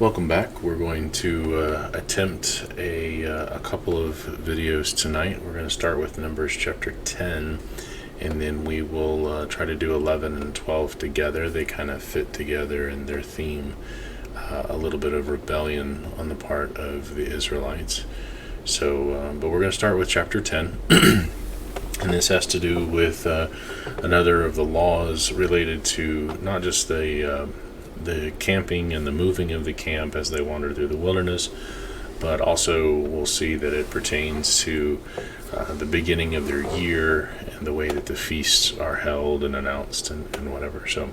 Welcome back. We're going to attempt a couple of videos tonight. We're going to start with Numbers chapter 10, and then we will try to do 11 and 12 together. They kind of fit together in their theme, a little bit of rebellion on the part of the Israelites. So, but we're going to start with chapter 10, and this has to do with another of the laws related to not just the camping and the moving of the camp as they wander through the wilderness, but also we'll see that it pertains to the beginning of their year and the way that the feasts are held and announced and whatever. So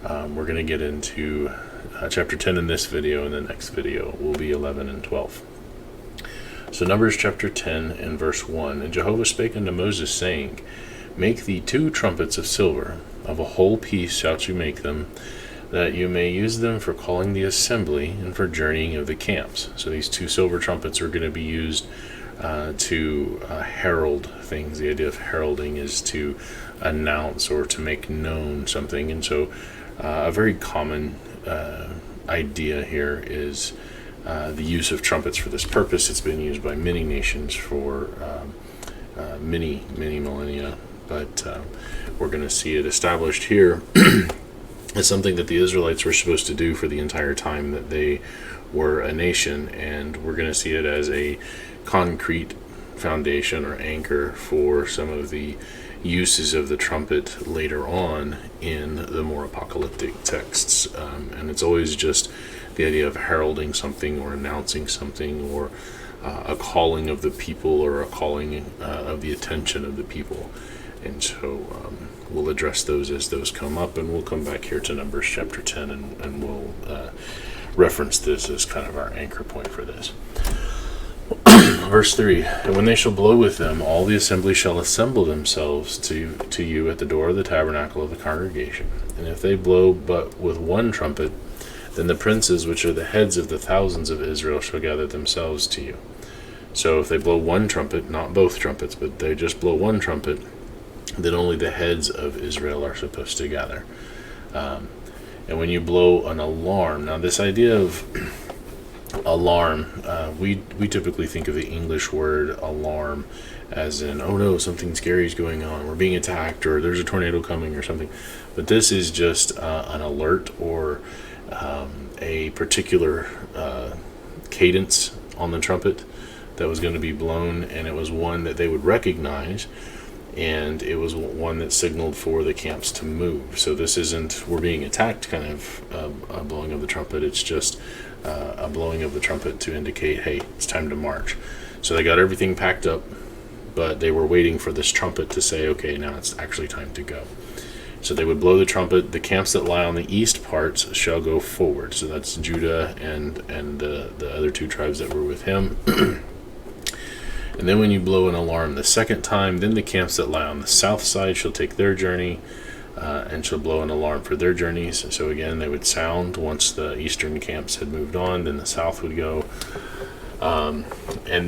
we're going to get into chapter 10 in this video, and the next video will be 11 and 12. So Numbers chapter 10 and verse 1, And Jehovah spake unto Moses, saying, Make thee 2 trumpets of silver, of a whole piece shalt you make them, that you may use them for calling the assembly and for journeying of the camps. So these 2 silver trumpets are going to be used to herald things. The idea of heralding is to announce or to make known something. And so a very common idea here is the use of trumpets for this purpose. It's been used by many nations for many millennia, but we're going to see it established here. It's something that the Israelites were supposed to do for the entire time that they were a nation, and we're going to see it as a concrete foundation or anchor for some of the uses of the trumpet later on in the more apocalyptic texts. And it's always just the idea of heralding something or announcing something, or a calling of the people, or a calling of the attention of the people. And so we'll address those as those come up, and we'll come back here to Numbers chapter 10, and we'll reference this as kind of our anchor point for this. Verse 3, And when they shall blow with them, all the assembly shall assemble themselves to you at the door of the tabernacle of the congregation. And if they blow but with one trumpet, then the princes, which are the heads of the thousands of Israel, shall gather themselves to you. So if they blow one trumpet, not both trumpets, but they just blow one trumpet, then only the heads of Israel are supposed to gather. And when you blow an alarm, now this idea of alarm, we typically think of the English word alarm as in, oh no, something scary is going on, we're being attacked, or there's a tornado coming or something. But this is just an alert, or a particular cadence on the trumpet that was going to be blown, and it was one that they would recognize, and it was one that signaled for the camps to move. So this isn't we're being attacked kind of a blowing of the trumpet. It's just a blowing of the trumpet to indicate, hey, it's time to march. So they got everything packed up, but they were waiting for this trumpet to say, okay, now it's actually time to go. So they would blow the trumpet. The camps that lie on the east parts shall go forward. So that's Judah and the other 2 tribes that were with him. And then when you blow an alarm the second time, then the camps that lie on the south side shall take their journey, and shall blow an alarm for their journeys. So again, they would sound once the eastern camps had moved on, then the south would go. And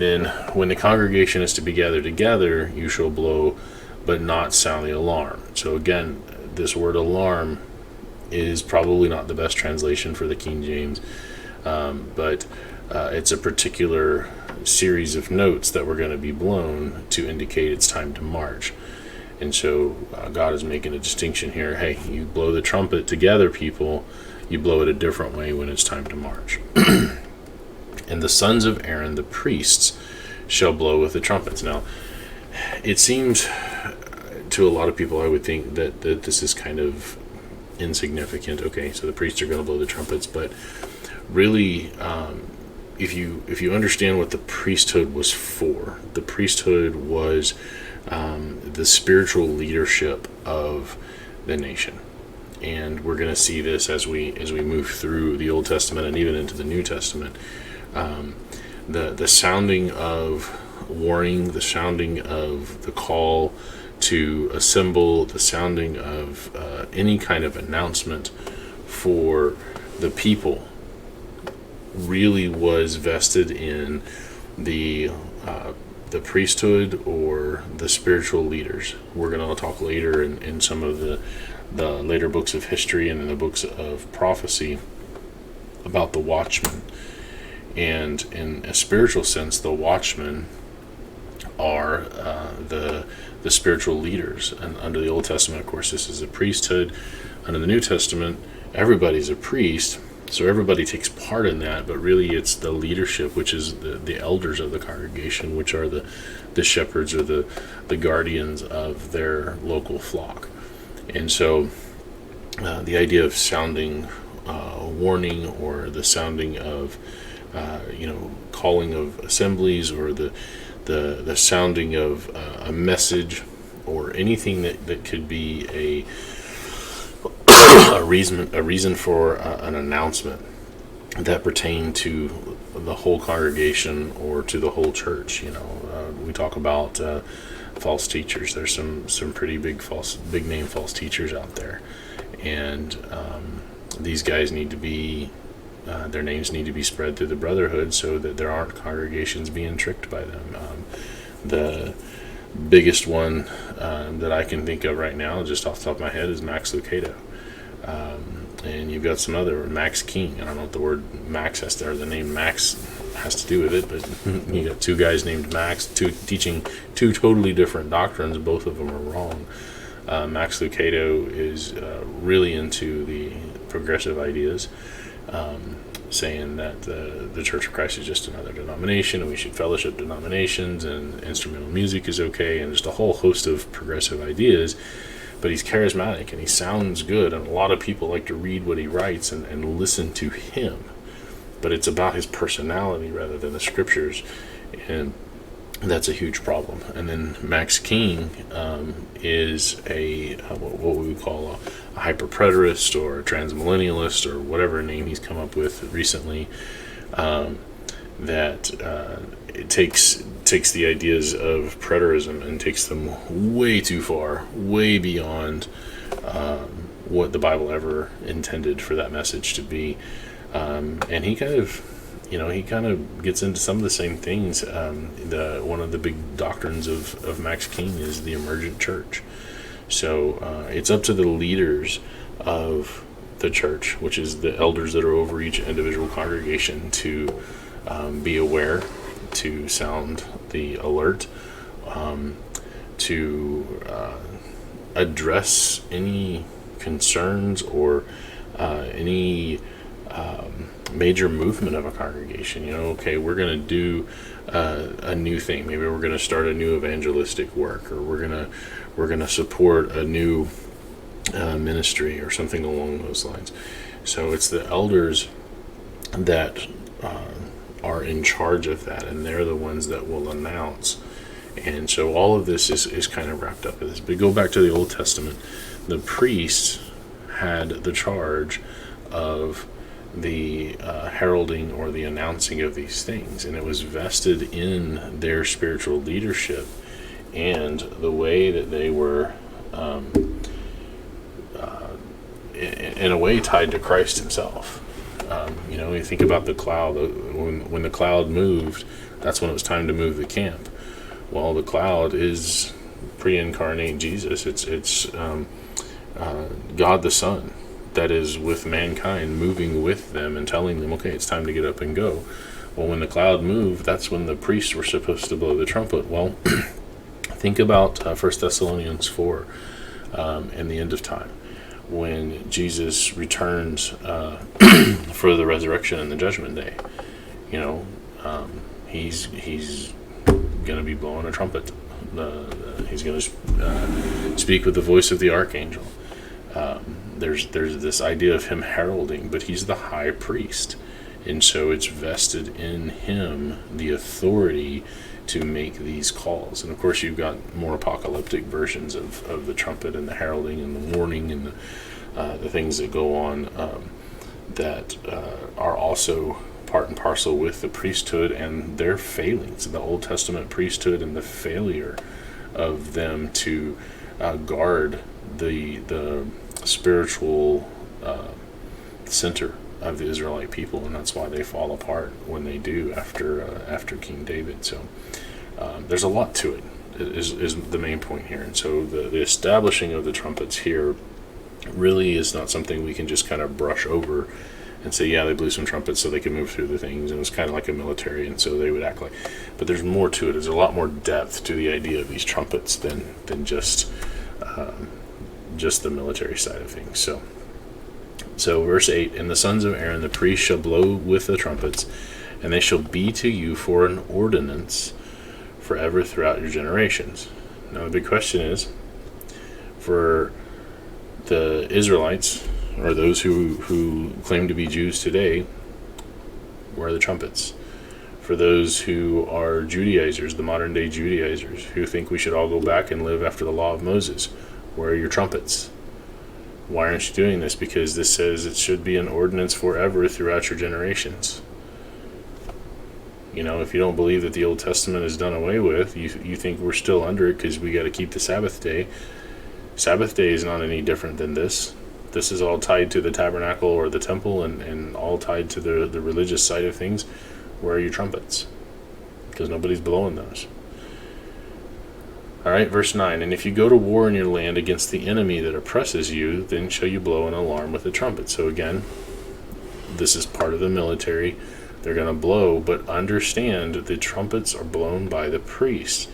then when the congregation is to be gathered together, you shall blow, but not sound the alarm. So again, this word alarm is probably not the best translation for the King James, but it's a particular series of notes that were going to be blown to indicate it's time to march. And so God is making a distinction here. Hey, you blow the trumpet together, people. You blow it a different way when it's time to march. And the sons of Aaron, the priests, shall blow with the trumpets. Now, it seems to a lot of people, I would think, that this is kind of insignificant. Okay, so the priests are going to blow the trumpets, but really, if you understand what the priesthood was for, the priesthood was the spiritual leadership of the nation. And we're going to see this as we move through the Old Testament and even into the New Testament. The sounding of warning, the sounding of the call to assemble, the sounding of any kind of announcement for the people really was vested in the priesthood or the spiritual leaders. We're going to talk later in some of the later books of history and in the books of prophecy about the watchman. And in a spiritual sense, the watchmen are the spiritual leaders. And under the Old Testament, of course, this is a priesthood. Under the New Testament, everybody's a priest, so everybody takes part in that, but really it's the leadership, which is the elders of the congregation, which are the shepherds or the guardians of their local flock. And so the idea of sounding warning, or the sounding of calling of assemblies, or the sounding of a message, or anything that could be a reason for an announcement that pertained to the whole congregation or to the whole church. We talk about false teachers. There's some pretty big name false teachers out there, and these guys need to be their names need to be spread through the brotherhood, so that there aren't congregations being tricked by them. The biggest one that I can think of right now, just off the top of my head, is Max Lucado. And you've got some other, Max King. I don't know what the word Max has to, or the name Max has to do with it, but you got two guys named Max, teaching two totally different doctrines. Both of them are wrong. Max Lucado is really into the progressive ideas, saying that the Church of Christ is just another denomination, and we should fellowship denominations, and instrumental music is okay, and just a whole host of progressive ideas. But he's charismatic, and he sounds good, and a lot of people like to read what he writes and listen to him. But it's about his personality rather than the scriptures, and that's a huge problem. And then Max King is what we would call a hyper-preterist, or a transmillennialist, or whatever name he's come up with recently, that it takes the ideas of preterism and takes them way too far, way beyond what the Bible ever intended for that message to be. And he kind of gets into some of the same things. One of the big doctrines of Max King is the emergent church. So it's up to the leaders of the church, which is the elders that are over each individual congregation, to be aware, to sound the alert, to address any concerns or any major movement of a congregation. Okay, we're going to do a new thing. Maybe we're going to start a new evangelistic work, or we're going to support a new ministry, or something along those lines. So it's the elders that are in charge of that, and they're the ones that will announce. And so all of this is kind of wrapped up in this. But go back to the Old Testament. The priests had the charge of the heralding, or the announcing of these things, and it was vested in their spiritual leadership and the way that they were in a way tied to Christ himself. You think about the cloud. When the cloud moved, that's when it was time to move the camp. Well, the cloud is pre-incarnate Jesus. It's God the Son that is with mankind, moving with them and telling them, okay, it's time to get up and go. Well, when the cloud moved, that's when the priests were supposed to blow the trumpet. Well, think about 1 Thessalonians 4 and the end of time, when Jesus returns for the resurrection and the judgment day. He's going to be blowing a trumpet. He's going to speak with the voice of the archangel. There's this idea of him heralding, but he's the high priest, and so it's vested in him the authority to make these calls. And of course, you've got more apocalyptic versions of the trumpet and the heralding and the warning and the things that go on that are also part and parcel with the priesthood and their failings, the Old Testament priesthood, and the failure of them to guard the spiritual center of the Israelite people, and that's why they fall apart when they do after King David. So there's a lot to it, is the main point here. And so the establishing of the trumpets here really is not something we can just kind of brush over and say, yeah, they blew some trumpets so they could move through the things, and it was kind of like a military, and so they would act like. But there's more to it. There's a lot more depth to the idea of these trumpets than just the military side of things. So verse 8, and the sons of Aaron the priest shall blow with the trumpets, and they shall be to you for an ordinance forever throughout your generations. Now the big question is, for the Israelites, or those who claim to be Jews today, where are the trumpets? For those who are Judaizers, the modern day Judaizers, who think we should all go back and live after the law of Moses, where are your trumpets? Why aren't you doing this? Because this says it should be an ordinance forever throughout your generations. You know, if you don't believe that the Old Testament is done away with, you think we're still under it because we got to keep the Sabbath day. Sabbath day is not any different than this. This is all tied to the tabernacle or the temple, and all tied to the religious side of things. Where are your trumpets? Because nobody's blowing those. Alright, verse 9, and if you go to war in your land against the enemy that oppresses you, then shall you blow an alarm with a trumpet. So again, this is part of the military. They're going to blow, but understand the trumpets are blown by the priests,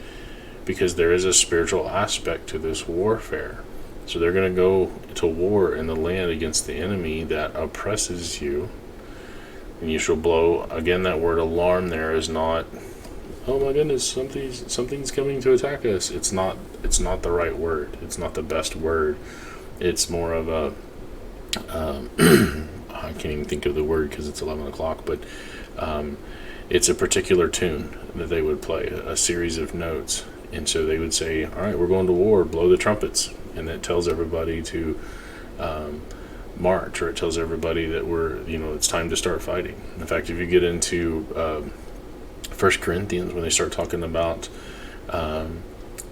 because there is a spiritual aspect to this warfare. So they're going to go to war in the land against the enemy that oppresses you, and you shall blow. Again, that word alarm there is not, oh my goodness, something's coming to attack us. It's not the right word. It's not the best word. It's more of a I can't even think of the word because it's 11 o'clock, but it's a particular tune that they would play, a series of notes. And so they would say, all right, we're going to war, blow the trumpets. And that tells everybody to march, or it tells everybody that it's time to start fighting. In fact, if you get into 1 Corinthians, when they start talking about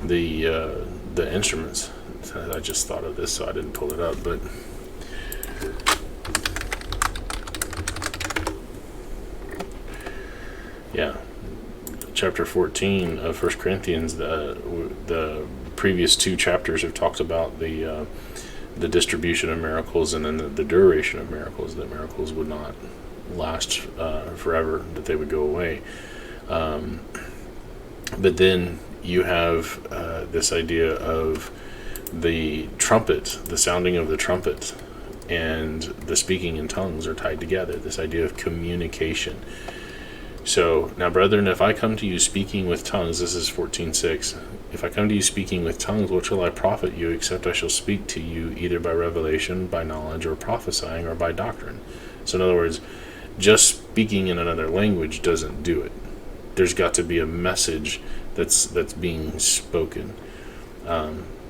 the instruments, I just thought of this, so I didn't pull it up, but yeah, chapter 14 of 1 Corinthians, the previous two chapters have talked about the distribution of miracles, and then the duration of miracles, that miracles would not last forever, that they would go away. But then you have this idea of the trumpet, the sounding of the trumpet, and the speaking in tongues are tied together, this idea of communication. So, now brethren, if I come to you speaking with tongues, this is 14:6, if I come to you speaking with tongues, what shall I profit you, except I shall speak to you either by revelation, by knowledge, or prophesying, or by doctrine? So in other words, just speaking in another language doesn't do it. There's got to be a message that's being spoken.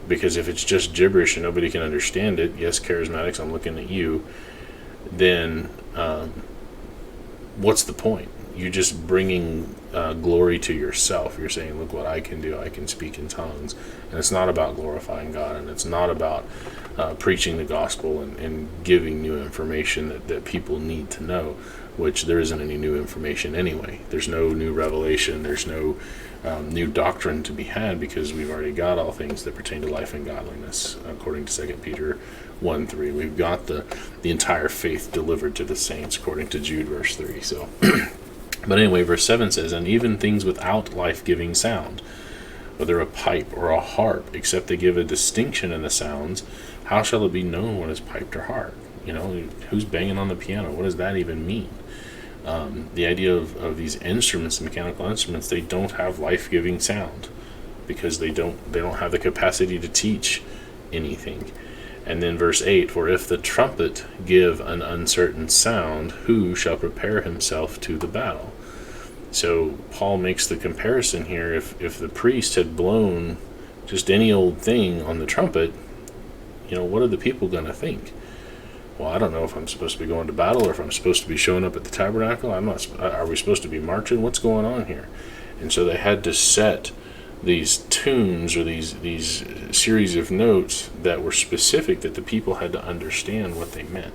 Because if it's just gibberish and nobody can understand it, yes, charismatics, I'm looking at you, then what's the point? You're just bringing glory to yourself. You're saying, look what I can do. I can speak in tongues. And it's not about glorifying God, and it's not about preaching the gospel and giving new information that people need to know, which there isn't any new information anyway. There's no new revelation. There's no new doctrine to be had, because we've already got all things that pertain to life and godliness, according to 2 Peter 1:3. We've got the entire faith delivered to the saints, according to Jude verse 3. So, but anyway, verse 7 says, and even things without life-giving sound, whether a pipe or a harp, except they give a distinction in the sounds, how shall it be known what is piped or harp? Who's banging on the piano? What does that even mean? The idea of these instruments, mechanical instruments, they don't have life-giving sound, because they don't have the capacity to teach anything. And then verse 8, for if the trumpet give an uncertain sound, who shall prepare himself to the battle? So Paul makes the comparison here. If the priest had blown just any old thing on the trumpet, what are the people going to think? Well, I don't know if I'm supposed to be going to battle, or if I'm supposed to be showing up at the tabernacle. Are we supposed to be marching? What's going on here? And so they had to set these tunes, or these series of notes that were specific, that the people had to understand what they meant.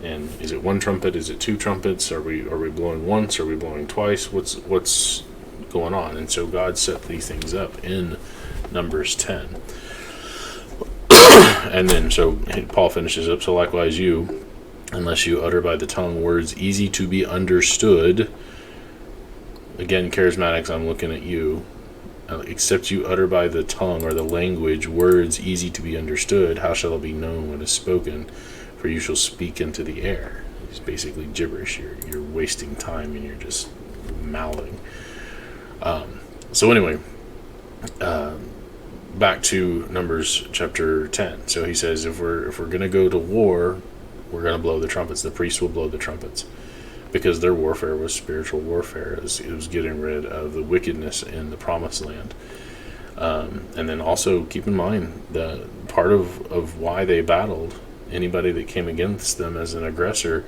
And is it one trumpet? Is it two trumpets? Are we blowing once? Are we blowing twice? What's going on? And so God set these things up in Numbers 10. And then so Paul finishes up, so likewise you, unless you utter by the tongue words easy to be understood. Again, charismatics, I'm looking at you. Except you utter by the tongue or the language words easy to be understood, how shall it be known what is spoken? For you shall speak into the air. It's basically gibberish. You're wasting time and you're just mouthing. So anyway, back to Numbers chapter 10. So he says, if we're going to go to war, we're going to blow the trumpets. The priests will blow the trumpets, because their warfare was spiritual warfare. It was getting rid of the wickedness in the promised land. And then also keep in mind that part of why they battled anybody that came against them as an aggressor,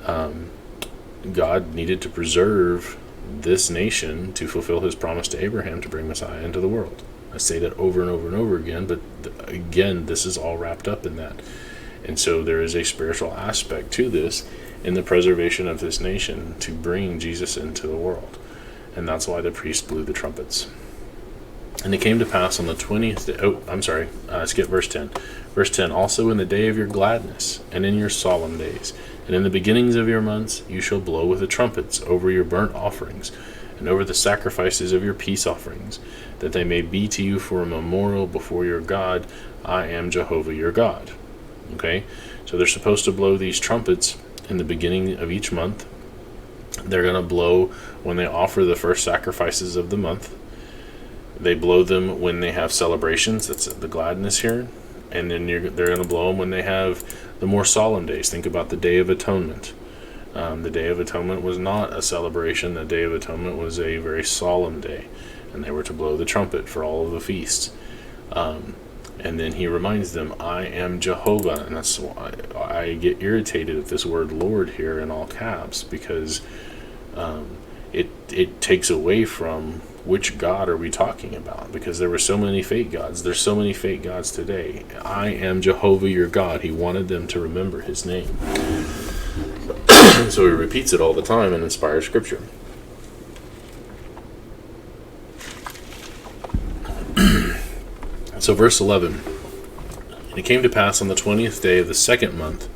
God needed to preserve this nation to fulfill his promise to Abraham to bring Messiah into the world. I say that over and over and over again, but again, this is all wrapped up in that. And so there is a spiritual aspect to this in the preservation of this nation to bring Jesus into the world. And that's why the priest blew the trumpets. And it came to pass on the 20th day, skip verse 10. Verse 10, also in the day of your gladness, and in your solemn days, and in the beginnings of your months, you shall blow with the trumpets over your burnt offerings, and over the sacrifices of your peace offerings, that they may be to you for a memorial before your God. I am Jehovah your God. Okay, so they're supposed to blow these trumpets in the beginning of each month. They're going to blow when they offer the first sacrifices of the month. They blow them when they have celebrations. That's the gladness here. And then they're going to blow them when they have the more solemn days. Think about the Day of Atonement. The Day of Atonement was not a celebration. The Day of Atonement was a very solemn day. And they were to blow the trumpet for all of the feasts. And then he reminds them, I am Jehovah. And that's why I get irritated at this word Lord here in all caps, because it takes away from which God are we talking about, because there were so many fake gods. There's so many fake gods today. I am Jehovah your God. He wanted them to remember his name. So he repeats it all the time and inspires scripture. So verse 11, and it came to pass on the 20th day of the second month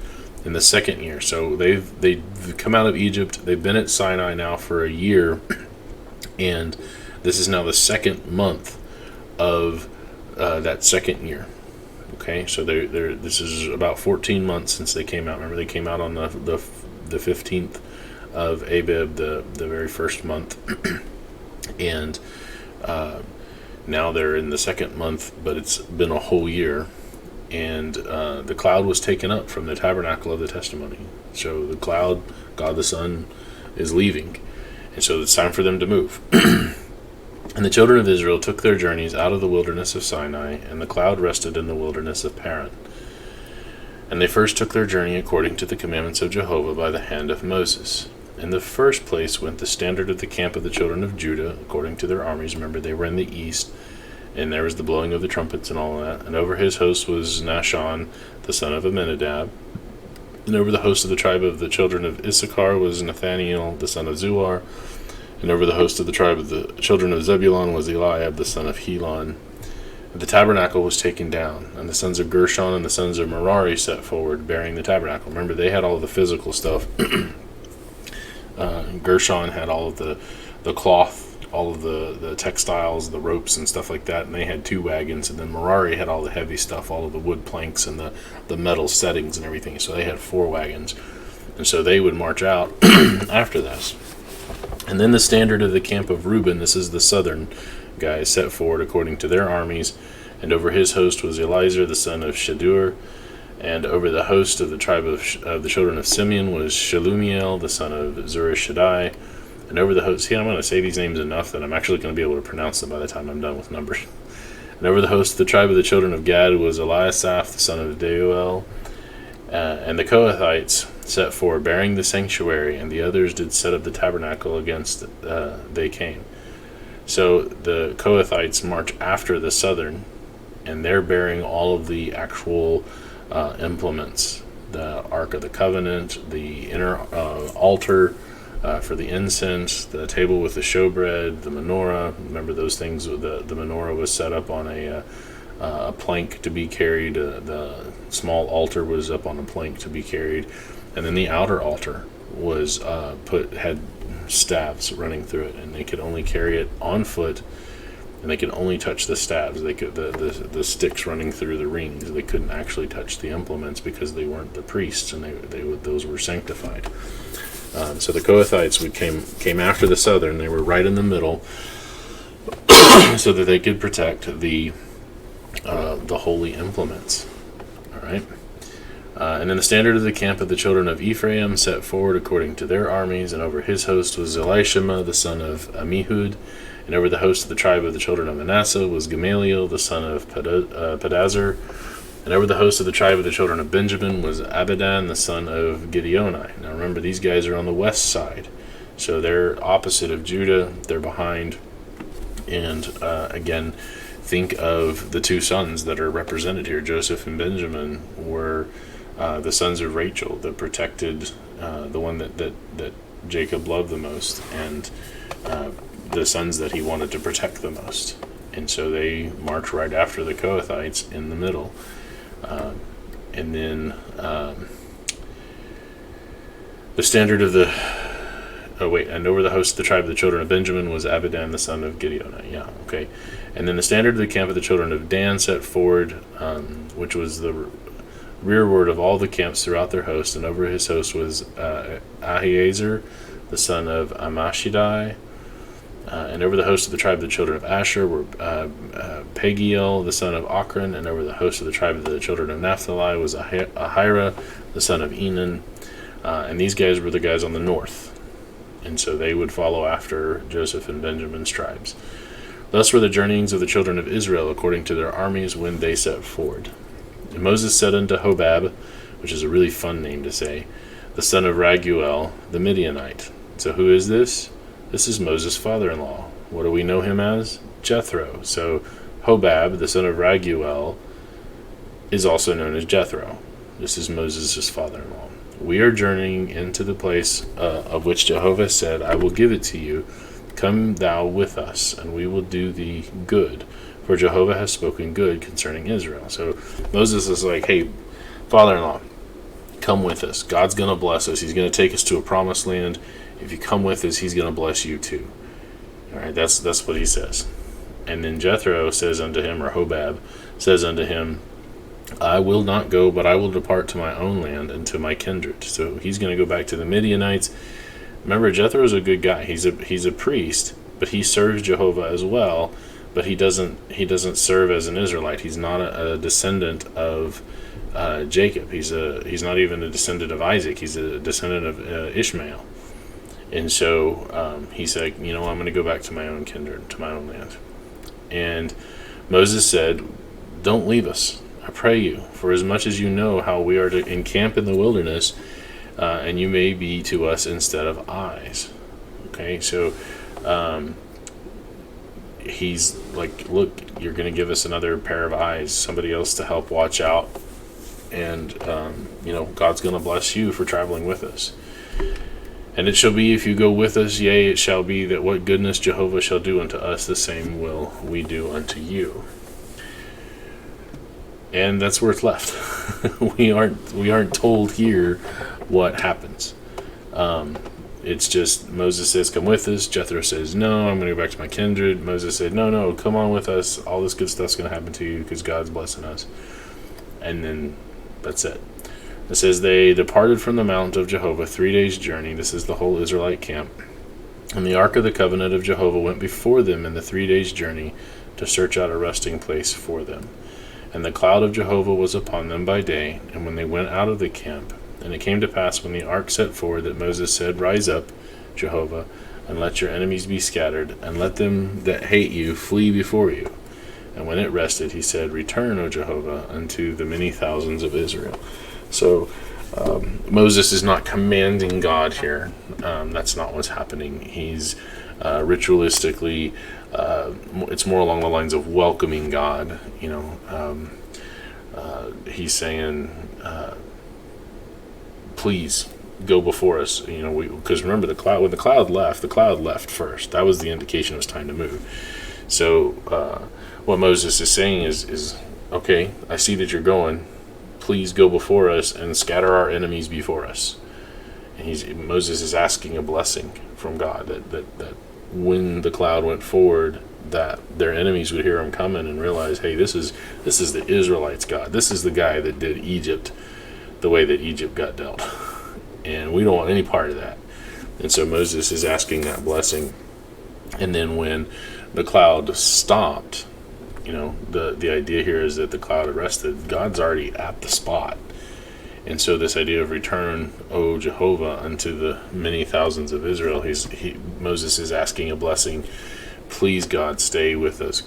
in the second year. So they've come out of Egypt. They've been at Sinai now for a year, and this is now the second month of that second year. Okay, so this is about 14 months since they came out. Remember, they came out on the 15th of Abib, the very first month, and now they're in the second month, but it's been a whole year. And the cloud was taken up from the tabernacle of the testimony. So the cloud, God the Son, is leaving. And so it's time for them to move. And the children of Israel took their journeys out of the wilderness of Sinai, and the cloud rested in the wilderness of Paran. And they first took their journey according to the commandments of Jehovah by the hand of Moses. In the first place went the standard of the camp of the children of Judah, according to their armies. Remember, they were in the east, and there was the blowing of the trumpets and all that. And over his host was Nahshon, the son of Amminadab. And over the host of the tribe of the children of Issachar was Nathaniel, the son of Zuar. And over the host of the tribe of the children of Zebulun was Eliab, the son of Helon. The tabernacle was taken down, and the sons of Gershon and the sons of Merari set forward, bearing the tabernacle. Remember, they had all of the physical stuff. Gershon had all of the cloth, all of the textiles, the ropes and stuff like that, and they had 2 wagons. And then Merari had all the heavy stuff, all of the wood planks and the metal settings and everything, so they had 4 wagons. And so they would march out after this. And then the standard of the camp of Reuben, this is the southern guys, set forward according to their armies, and over his host was Eliezer the son of Shadur, and over the host of the tribe of the children of Simeon was Shelumiel the son of Zurishaddai, and over the host, I'm going to say these names enough that I'm actually going to be able to pronounce them by the time I'm done with Numbers. And over the host of the tribe of the children of Gad was Eliasaph the son of Deuel, and the Kohathites set forward, bearing the sanctuary, and the others did set up the tabernacle against they came. So the Kohathites march after the southern, and they're bearing all of the actual implements, the Ark of the Covenant, the inner altar for the incense, the table with the showbread, the menorah. Remember those things, the menorah was set up on a plank to be carried, the small altar was up on a plank to be carried, And then the outer altar was had staves running through it, and they could only carry it on foot, and they could only touch the staves. They could the sticks running through the rings. They couldn't actually touch the implements because they weren't the priests, and those were sanctified. So the Kohathites came after the southern. They were right in the middle, so that they could protect the holy implements. All right. And then the standard of the camp of the children of Ephraim set forward according to their armies, and over his host was Elishama the son of Ammihud, and over the host of the tribe of the children of Manasseh was Gamaliel the son of Pedazur, and over the host of the tribe of the children of Benjamin was Abidan the son of Gideoni. Now remember, these guys are on the west side, so they're opposite of Judah, they're behind, and again, think of the two sons that are represented here. Joseph and Benjamin were the sons of Rachel, that protected the one that Jacob loved the most, and the sons that he wanted to protect the most. And so they march right after the Kohathites in the middle. And then the standard of the... and over the host of the tribe of the children of Benjamin was Abidan the son of Gideoni. Yeah, okay. And then the standard of the camp of the children of Dan set forward, which was the rearward of all the camps throughout their host, and over his host was Ahiezer the son of Amashidai, and over the host of the tribe of the children of Asher were Pagiel the son of Ochran, and over the host of the tribe of the children of Naphtali was Ahira the son of Enan, and these guys were the guys on the north, and so they would follow after Joseph and Benjamin's tribes. Thus were the journeyings of the children of Israel according to their armies when they set forward. And Moses said unto Hobab, which is a really fun name to say, the son of Raguel, the Midianite. So who is this? This is Moses' father-in-law. What do we know him as? Jethro. So Hobab, the son of Raguel, is also known as Jethro. This is Moses' father-in-law. We are journeying into the place of which Jehovah said, I will give it to you. Come thou with us, and we will do thee good. For Jehovah has spoken good concerning Israel. So Moses is like, hey, father-in-law, come with us. God's going to bless us. He's going to take us to a promised land. If you come with us, he's going to bless you too. All right, that's what he says. And then Jethro says unto him, or Hobab says unto him, I will not go, but I will depart to my own land and to my kindred. So he's going to go back to the Midianites. Remember, Jethro is a good guy. He's a priest, but he serves Jehovah as well. But he doesn't serve as an Israelite. He's not a descendant of Jacob. He's not even a descendant of Isaac. He's a descendant of Ishmael. And so he said, I'm going to go back to my own kindred, to my own land. And Moses said, don't leave us, I pray you, for as much as you know how we are to encamp in the wilderness, and you may be to us instead of eyes. Okay, so he's like, look, you're going to give us another pair of eyes, somebody else to help watch out, and God's going to bless you for traveling with us. And it shall be, if you go with us, yea, it shall be that what goodness Jehovah shall do unto us, the same will we do unto you. And that's where it's left. we aren't told here what happens. It's just Moses says, come with us. Jethro says, no, I'm going to go back to my kindred. Moses said, no, come on with us. All this good stuff's going to happen to you because God's blessing us. And then that's it. It says, they departed from the mount of Jehovah 3 days' journey. This is the whole Israelite camp. And the ark of the covenant of Jehovah went before them in the 3 days' journey to search out a resting place for them. And the cloud of Jehovah was upon them by day, and when they went out of the camp. And it came to pass when the ark set forward that Moses said, rise up, Jehovah, and let your enemies be scattered, and let them that hate you flee before you. And when it rested, he said, return, O Jehovah, unto the many thousands of Israel. So Moses is not commanding God here. That's not what's happening. He's ritualistically, it's more along the lines of welcoming God. He's saying, please go before us. Because remember, when the cloud left first. That was the indication it was time to move. So what Moses is saying is okay, I see that you're going. Please go before us and scatter our enemies before us. Moses is asking a blessing from God that when the cloud went forward, that their enemies would hear him coming and realize, hey, this is the Israelites' God. This is the guy that did Egypt the way that Egypt got dealt, and we don't want any part of that. And so Moses is asking that blessing. And then when the cloud stopped, the idea here is that the cloud had rested. God's already at the spot. And so this idea of return, O Jehovah, unto the many thousands of Israel, Moses is asking a blessing. Please, God, stay with us.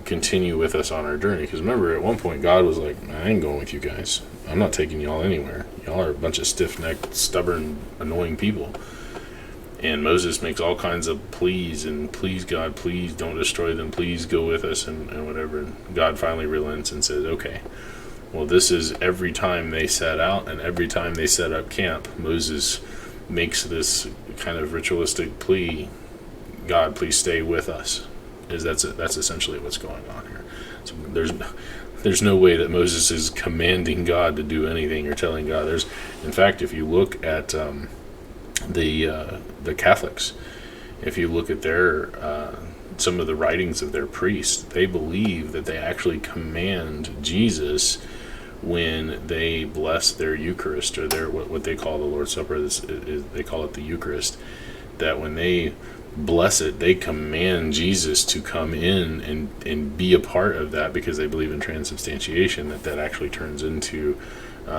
Continue with us on our journey. Because remember, at one point, God was like, I ain't going with you guys. I'm not taking y'all anywhere. Y'all are a bunch of stiff-necked, stubborn, annoying people. And Moses makes all kinds of pleas, and please, God, please don't destroy them. Please go with us, and whatever. And God finally relents and says, okay, well, this is every time they set out and every time they set up camp, Moses makes this kind of ritualistic plea, God, please stay with us. That's essentially what's going on here. So there's no way that Moses is commanding God to do anything or telling God. In fact, if you look at the Catholics, if you look at their some of the writings of their priests, they believe that they actually command Jesus when they bless their Eucharist, or their what they call the Lord's Supper. They call it the Eucharist. That when they bless it, they command Jesus to come in and be a part of that, because they believe in transubstantiation, that actually turns into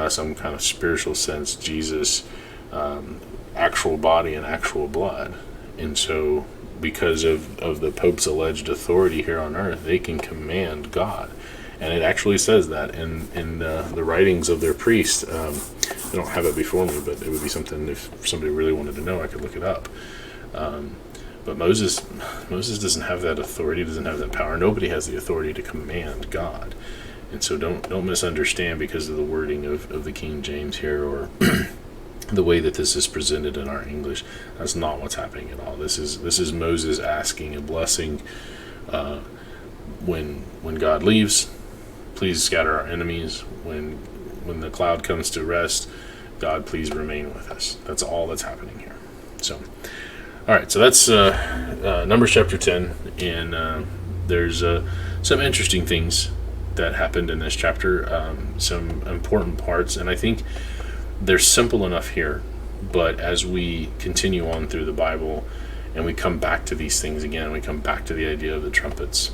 some kind of spiritual sense Jesus actual body and actual blood. And so because of the Pope's alleged authority here on earth, they can command God. And it actually says that in the writings of their priests. I don't have it before me, but it would be something, if somebody really wanted to know, I could look it up. But Moses doesn't have that authority, doesn't have that power. Nobody has the authority to command God. And so don't misunderstand because of the wording of the King James here, or the way that this is presented in our English. That's not what's happening at all. This is Moses asking a blessing. When God leaves, please scatter our enemies. When the cloud comes to rest, God, please remain with us. That's all that's happening here. So, all right. So that's Numbers chapter 10, and there's some interesting things that happened in this chapter. Some important parts, and I think they're simple enough here, but as we continue on through the Bible and we come back to these things again, we come back to the idea of the trumpets,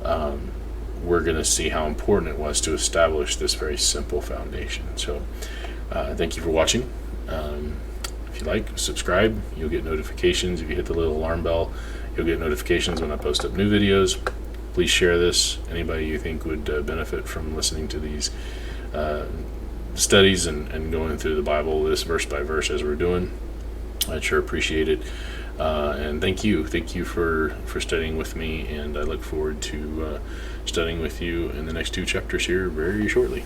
we're going to see how important it was to establish this very simple foundation. So thank you for watching. If you like, subscribe. You'll get notifications. If you hit the little alarm bell, you'll get notifications when I post up new videos. Please share this. Anybody you think would benefit from listening to these studies and going through the Bible, this verse by verse as we're doing, I'd sure appreciate it. And thank you for studying with me, and I look forward to studying with you in the next 2 chapters here very shortly.